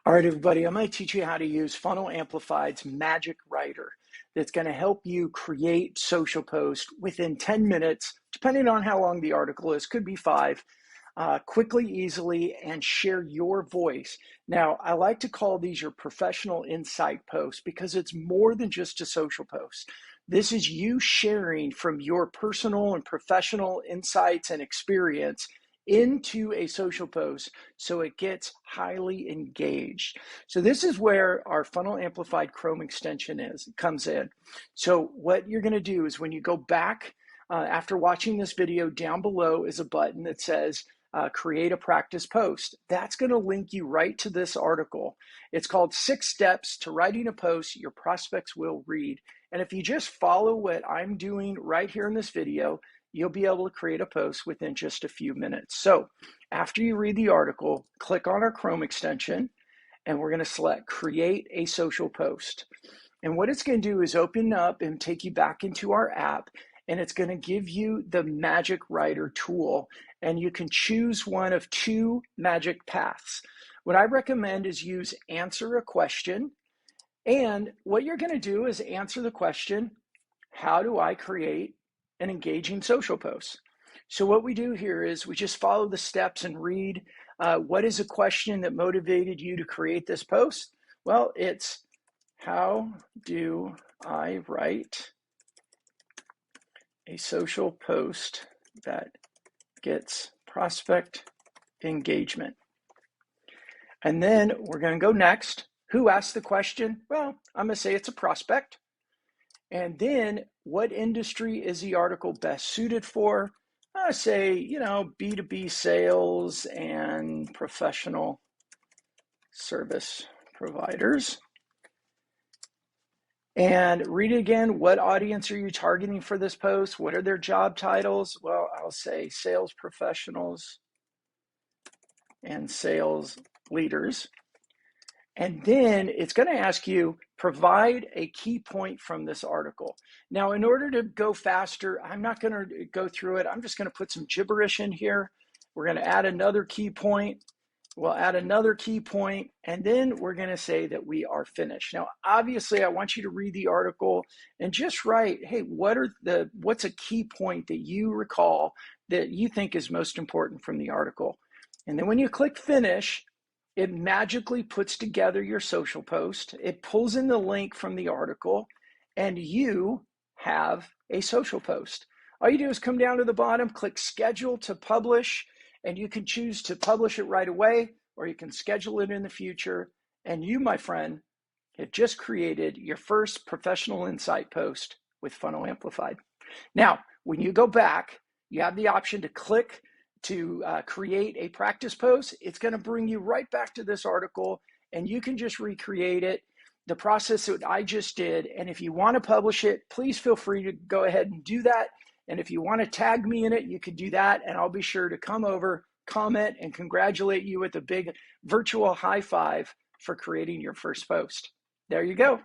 All right, everybody, I'm going to teach you how to use FunnelAmplified's Magic Writer that's going to help you create social posts within 10 minutes, depending on how long the article is, could be 5, quickly, easily, and share your voice. Now, I like to call these your professional insight posts because it's more than just a social post. This is you sharing from your personal and professional insights and experience into a social post so it gets highly engaged. So this is where our FunnelAmplified Chrome extension comes in. So what you're going to do is when you go back after watching this video, down below is a button that says create a practice post. That's going to link you right to this article. It's called 6 Steps to Writing a Post Your Prospects Will Read. And if you just follow what I'm doing right here in this video, you'll be able to create a post within just a few minutes. So after you read the article, click on our Chrome extension, and we're going to select Create a Social Post. And what it's going to do is open up and take you back into our app, and it's going to give you the Magic Writer tool, and you can choose one of 2 magic paths. What I recommend is use Answer a Question, and what you're going to do is answer the question, how do I create an engaging social post? So what we do here is we just follow the steps and read what is a question that motivated you to create this post? Well, it's how do I write a social post that gets prospect engagement? And then we're going to go next. Who asked the question? Well, I'm going to say it's a prospect. And then what industry is the article best suited for? I say, B2B sales and professional service providers. And read it again. What audience are you targeting for this post? What are their job titles? Well, I'll say sales professionals and sales leaders. And then it's going to ask you, provide a key point from this article. Now, in order to go faster, I'm not going to go through it. I'm just going to put some gibberish in here. We're going to add another key point. We'll add another key point, and then we're going to say that we are finished. Now, obviously, I want you to read the article and just write, hey, what's a key point that you recall that you think is most important from the article? And then when you click finish, it magically puts together your social post. It pulls in the link from the article, and you have a social post. All you do is come down to the bottom, click schedule to publish, and you can choose to publish it right away, or you can schedule it in the future. And you, my friend, have just created your first professional insight post with FunnelAmplified. Now, when you go back, you have the option to click to create a practice post. It's going to bring you right back to this article, and you can just recreate it, the process that I just did. And if you want to publish it, please feel free to go ahead and do that. And if you want to tag me in it, you can do that, and I'll be sure to come over, comment, and congratulate you with a big virtual high five for creating your first post. There you go.